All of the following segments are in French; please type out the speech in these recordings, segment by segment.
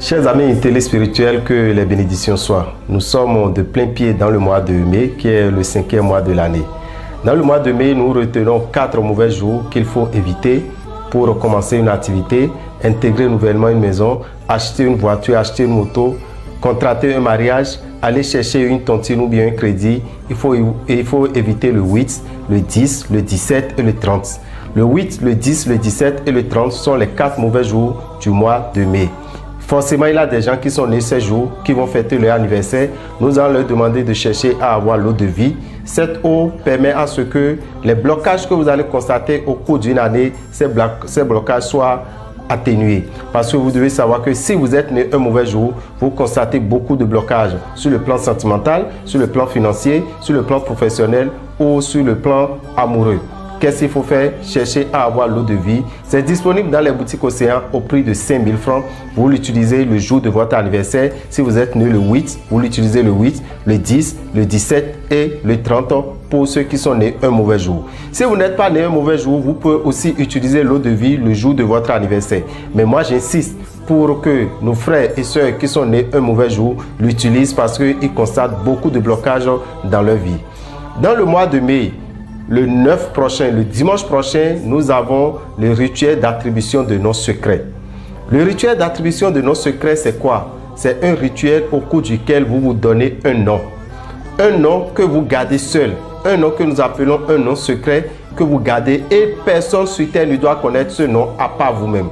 Chers amis téléspirituels, que les bénédictions soient. Nous sommes de plein pied dans le mois de mai, qui est le 5e mois de l'année. Dans le mois de mai, nous retenons 4 mauvais jours qu'il faut éviter pour commencer une activité, intégrer nouvellement une maison, acheter une voiture, acheter une moto, contracter un mariage, aller chercher une tontine ou bien un crédit. Il faut éviter le 8, le 10, le 17 et le 30. Le 8, le 10, le 17 et le 30 sont les 4 mauvais jours du mois de mai. Forcément, il y a des gens qui sont nés ces jours, qui vont fêter leur anniversaire. Nous allons leur demander de chercher à avoir l'eau de vie. Cette eau permet à ce que les blocages que vous allez constater au cours d'une année, ces blocages soient atténués. Parce que vous devez savoir que si vous êtes né un mauvais jour, vous constatez beaucoup de blocages sur le plan sentimental, sur le plan financier, sur le plan professionnel ou sur le plan amoureux. Qu'est-ce qu'il faut faire? Chercher à avoir l'eau de vie. C'est disponible dans les boutiques Océan au prix de 5 000 francs. Vous l'utilisez le jour de votre anniversaire. Si vous êtes né le 8, vous l'utilisez le 8, le 10, le 17 et le 30 pour ceux qui sont nés un mauvais jour. Si vous n'êtes pas né un mauvais jour, vous pouvez aussi utiliser l'eau de vie le jour de votre anniversaire. Mais moi, j'insiste pour que nos frères et sœurs qui sont nés un mauvais jour l'utilisent parce qu'ils constatent beaucoup de blocages dans leur vie. Dans le mois de mai, le 9 prochain, le dimanche prochain, nous avons le rituel d'attribution de nos secrets. Le rituel d'attribution de nos secrets, c'est quoi? C'est un rituel au cours duquel vous vous donnez un nom. Un nom que vous gardez seul. Un nom que nous appelons un nom secret que vous gardez et personne sur terre ne doit connaître ce nom à part vous-même.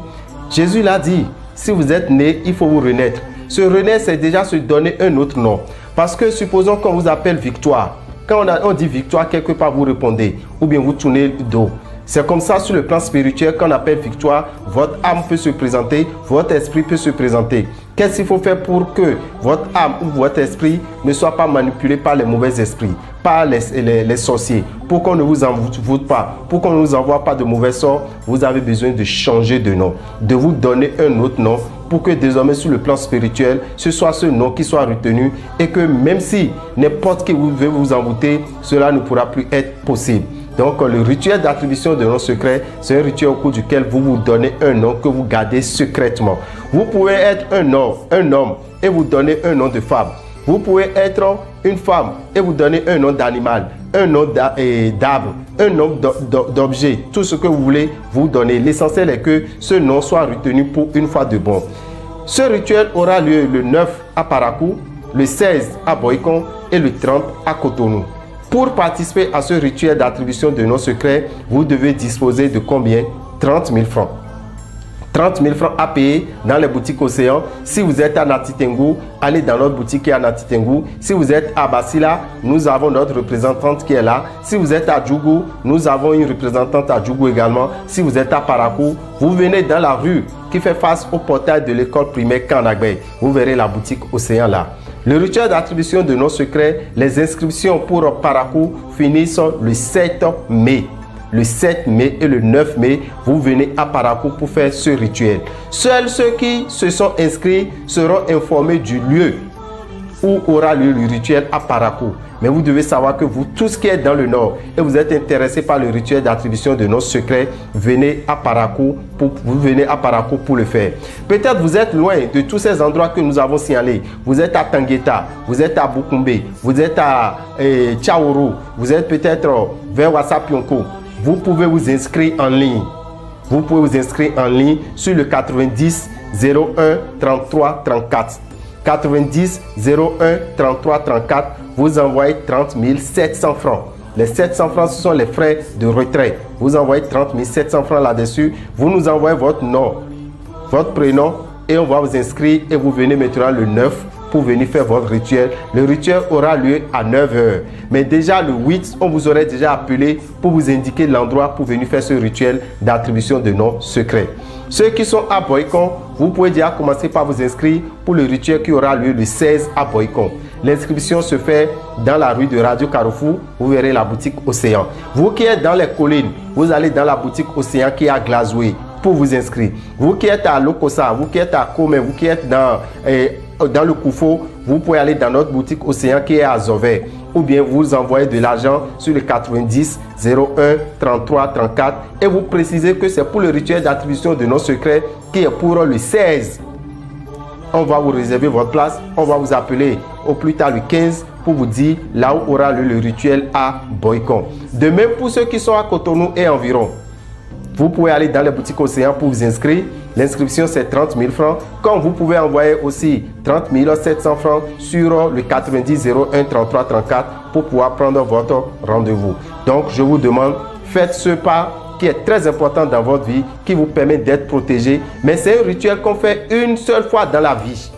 Jésus l'a dit, si vous êtes né, il faut vous renaître. Se renaître, c'est déjà se donner un autre nom. Parce que supposons qu'on vous appelle Victoire. Quand on dit victoire, quelque part vous répondez ou bien vous tournez le dos. C'est comme ça sur le plan spirituel qu'on appelle victoire. Votre âme peut se présenter, votre esprit peut se présenter. Qu'est-ce qu'il faut faire pour que votre âme ou votre esprit ne soit pas manipulé par les mauvais esprits, par les sorciers, pour qu'on ne vous envoûte pas, pour qu'on ne vous envoie pas de mauvais sorts? Vous avez besoin de changer de nom, de vous donner un autre nom pour que désormais sur le plan spirituel, ce soit ce nom qui soit retenu et que même si n'importe qui veut vous envoûter, cela ne pourra plus être possible. Donc le rituel d'attribution de nos secrets, c'est un rituel au cours duquel vous vous donnez un nom que vous gardez secrètement. Vous pouvez être un homme et vous donner un nom de femme. Vous pouvez être une femme et vous donner un nom d'animal, un nom d'arbre, un nom d'objet, tout ce que vous voulez vous donner. L'essentiel est que ce nom soit retenu pour une fois de bon. Ce rituel aura lieu le 9 à Parakou, le 16 à Boycon et le 30 à Cotonou. Pour participer à ce rituel d'attribution de nos secrets, vous devez disposer de combien? 30 000 francs. 30 000 francs à payer dans les boutiques Océan. Si vous êtes à Natitengu, allez dans notre boutique qui est à Natitengu. Si vous êtes à Basila, nous avons notre représentante qui est là. Si vous êtes à Djougou, nous avons une représentante à Djougou également. Si vous êtes à Parakou, vous venez dans la rue qui fait face au portail de l'école primaire Kanagbe. Vous verrez la boutique Océan là. Le rituel d'attribution de nos secrets, les inscriptions pour Parakou finissent le 7 mai. Le 7 mai et le 9 mai, vous venez à Parakou pour faire ce rituel. Seuls ceux qui se sont inscrits seront informés du lieu où aura lieu le rituel à Parakou. Mais vous devez savoir que vous, tous qui êtes dans le nord et vous êtes intéressés par le rituel d'attribution de nos secrets, venez à Parakou pour le faire. Peut-être vous êtes loin de tous ces endroits que nous avons signalés. Vous êtes à Tangueta, vous êtes à Bukumbe, vous êtes à Tchaourou, vous êtes peut-être vers Wassapionko. Vous pouvez vous inscrire en ligne. Vous pouvez vous inscrire en ligne sur le 90 01 33 34. 90 01 33 34. Vous envoyez 30 700 francs. Les 700 francs, ce sont les frais de retrait. Vous envoyez 30 700 francs là-dessus. Vous nous envoyez votre nom, votre prénom et on va vous inscrire et vous venez maintenant le 9 pour venir faire votre rituel. Le rituel aura lieu à 9 h. Mais déjà le 8, on vous aurait déjà appelé pour vous indiquer l'endroit pour venir faire ce rituel d'attribution de noms secrets. Ceux qui sont à Boycon, vous pouvez déjà commencer par vous inscrire pour le rituel qui aura lieu le 16 à Boycon. L'inscription se fait dans la rue de Radio Carrefour. Vous verrez la boutique Océan. Vous qui êtes dans les collines, vous allez dans la boutique Océan qui est à Glazoué pour vous inscrire. Vous qui êtes à Lokosa, vous qui êtes à Kome, vous qui êtes dans le Koufo, vous pouvez aller dans notre boutique Océan qui est à Zové. Ou bien vous envoyez de l'argent sur le 90 01 33 34 et vous précisez que c'est pour le rituel d'attribution de nos secrets qui est pour le 16 on va vous réserver votre place. On va vous appeler au plus tard le 15 pour vous dire là où aura lieu le rituel à Boycon. De même pour ceux qui sont à Cotonou et environ. Vous pouvez aller dans les boutiques Océan pour vous inscrire. L'inscription, c'est 30 000 francs. Comme vous pouvez envoyer aussi 30 700 francs sur le 90 01 33 34 pour pouvoir prendre votre rendez-vous. Donc, je vous demande, faites ce pas qui est très important dans votre vie, qui vous permet d'être protégé. Mais c'est un rituel qu'on fait une seule fois dans la vie.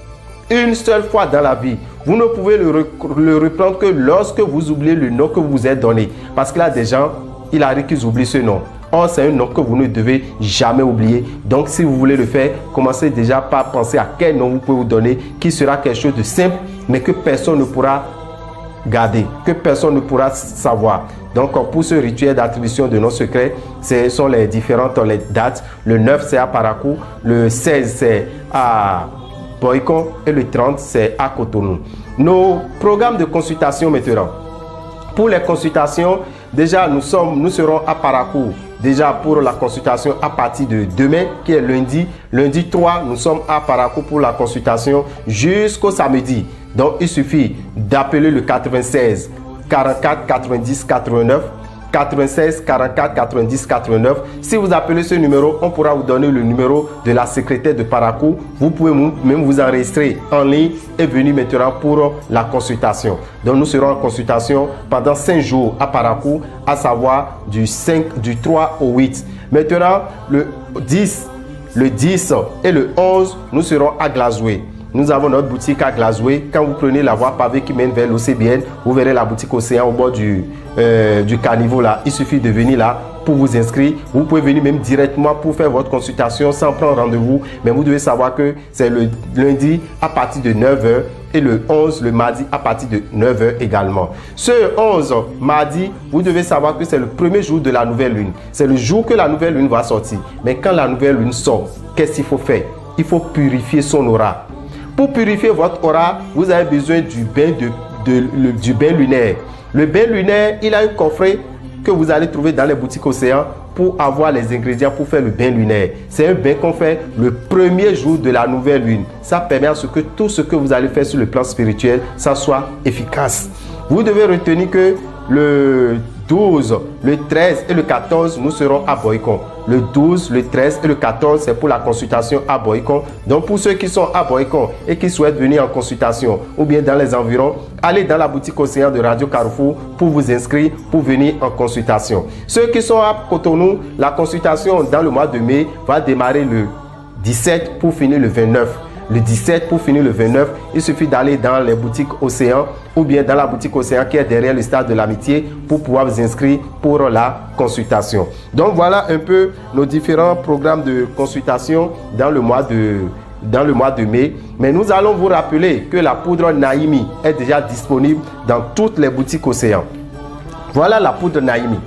Une seule fois dans la vie. Vous ne pouvez le reprendre que lorsque vous oubliez le nom que vous vous êtes donné. Parce que là, des gens, il arrive qu'ils oublient ce nom. Or, c'est un nom que vous ne devez jamais oublier. Donc, si vous voulez le faire, commencez déjà par penser à quel nom vous pouvez vous donner, qui sera quelque chose de simple, mais que personne ne pourra garder, que personne ne pourra savoir. Donc, pour ce rituel d'attribution de noms secrets, ce sont les différentes dates. Le 9, c'est à Parakou. Le 16, c'est à Boycon. Et le 30, c'est à Cotonou. Nos programmes de consultation maintenant. Pour les consultations, déjà, nous serons à Parakou. Déjà pour la consultation à partir de demain, qui est lundi. Lundi 3, nous sommes à Parakou pour la consultation jusqu'au samedi. Donc, il suffit d'appeler le 96 44 90 89. 96 44 90 89. Si vous appelez ce numéro, on pourra vous donner le numéro de la secrétaire de Parakou. Vous pouvez même vous enregistrer en ligne et venir maintenant pour la consultation. Donc nous serons en consultation pendant 5 jours à Parakou, à savoir du 3 au 8. Maintenant, le 10 et le 11, nous serons à Glazoué. Nous avons notre boutique à Glazoué. Quand vous prenez la voie pavée qui mène vers l'OCBN, vous verrez la boutique Océan au bord du caniveau là. Il suffit de venir là pour vous inscrire. Vous pouvez venir même directement pour faire votre consultation sans prendre rendez-vous. Mais vous devez savoir que c'est le lundi à partir de 9h et le 11 le mardi à partir de 9h également. Ce 11 mardi, vous devez savoir que c'est le premier jour de la nouvelle lune. C'est le jour que la nouvelle lune va sortir. Mais quand la nouvelle lune sort, qu'est-ce qu'il faut faire? Il faut purifier son aura. Pour purifier votre aura, vous avez besoin du bain, du bain lunaire. Le bain lunaire, il a un coffret que vous allez trouver dans les boutiques Océan pour avoir les ingrédients pour faire le bain lunaire. C'est un bain qu'on fait le premier jour de la nouvelle lune. Ça permet à ce que tout ce que vous allez faire sur le plan spirituel, ça soit efficace. Vous devez retenir que le 12, le 13 et le 14, nous serons à Boycon. Le 12, le 13 et le 14, c'est pour la consultation à Boycon. Donc, pour ceux qui sont à Boycon et qui souhaitent venir en consultation ou bien dans les environs, allez dans la boutique Océan de Radio Carrefour pour vous inscrire, pour venir en consultation. Ceux qui sont à Cotonou, la consultation dans le mois de mai va démarrer le 17 pour finir le 29. Le 17 pour finir le 29, il suffit d'aller dans les boutiques Océan ou bien dans la boutique Océan qui est derrière le stade de l'Amitié pour pouvoir vous inscrire pour la consultation. Donc voilà un peu nos différents programmes de consultation dans le mois de mai. Mais nous allons vous rappeler que la poudre Naimi est déjà disponible dans toutes les boutiques Océan. Voilà la poudre Naimi.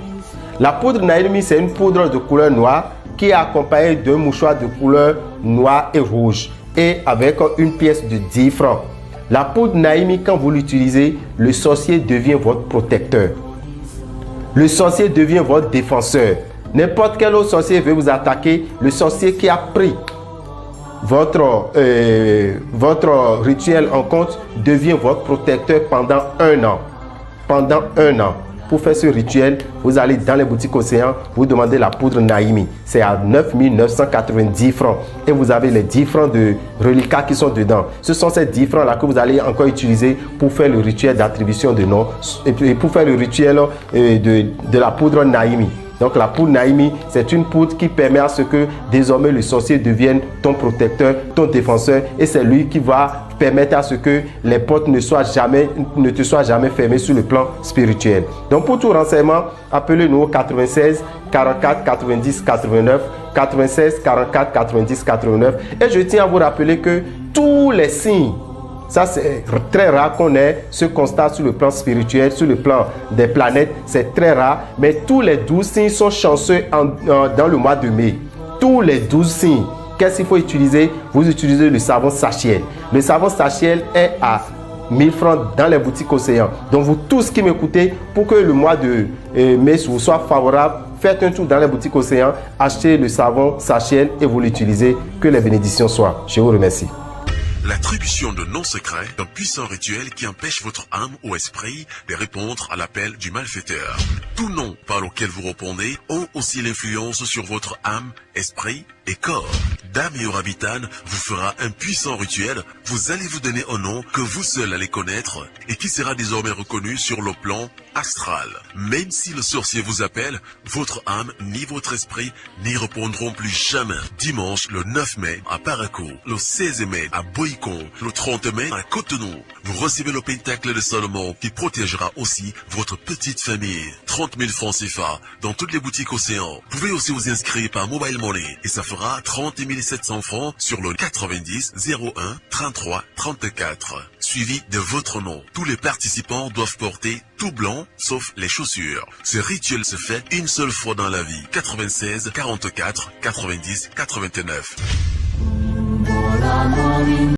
La poudre Naimi, c'est une poudre de couleur noire qui est accompagnée d'un mouchoir de couleur noire et rouge, et avec une pièce de 10 francs. La poudre Naimi, quand vous l'utilisez, le sorcier devient votre protecteur. Le sorcier devient votre défenseur. N'importe quel autre sorcier veut vous attaquer, le sorcier qui a pris votre rituel en compte devient votre protecteur pendant 1 an. Pendant 1 an. Pour faire ce rituel, vous allez dans les boutiques Océan, vous demandez la poudre Naimi. C'est à 9 990 francs. Et vous avez les 10 francs de reliquats qui sont dedans. Ce sont ces 10 francs-là que vous allez encore utiliser pour faire le rituel d'attribution de noms et pour faire le rituel de la poudre Naimi. Donc la poudre Naimi, c'est une poudre qui permet à ce que désormais le sorcier devienne ton protecteur, ton défenseur, et c'est lui qui va permettre à ce que les portes ne te soient jamais fermées sur le plan spirituel. Donc pour tout renseignement, appelez-nous au 96 44 90 89, 96 44 90 89, et je tiens à vous rappeler que tous les signes, ça c'est très rare qu'on ait ce constat sur le plan spirituel, sur le plan des planètes, c'est très rare. Mais tous les 12 signes sont chanceux dans le mois de mai. Tous les 12 signes. Qu'est-ce qu'il faut utiliser? Vous utilisez le savon Sachiel. Le savon Sachiel est à 1000 francs dans les boutiques Océan. Donc vous tous qui m'écoutez, pour que le mois de mai vous soit favorable, faites un tour dans les boutiques Océan, achetez le savon Sachiel et vous l'utilisez. Que les bénédictions soient. Je vous remercie. L'attribution de noms secrets d'un puissant rituel qui empêche votre âme ou esprit de répondre à l'appel du malfaiteur. Tous noms par lesquels vous répondez ont aussi l'influence sur votre âme, esprit et corps. Dame Yorabitan vous fera un puissant rituel. Vous allez vous donner un nom que vous seul allez connaître et qui sera désormais reconnu sur le plan astral. Même si le sorcier vous appelle, votre âme ni votre esprit n'y répondront plus jamais. Dimanche le 9 mai à Parakou, le 16 mai à Boycon, le 30 mai à Cotonou. Vous recevez le pentacle de Salomon qui protégera aussi votre petite famille. 30 000 francs CFA dans toutes les boutiques Océan. Vous pouvez aussi vous inscrire par Mobile Money et ça fera 30 700 francs sur le 90 01 33 34. Suivi de votre nom. Tous les participants doivent porter tout blanc sauf les chaussures. Ce rituel se fait une seule fois dans la vie. 96 44 90 89.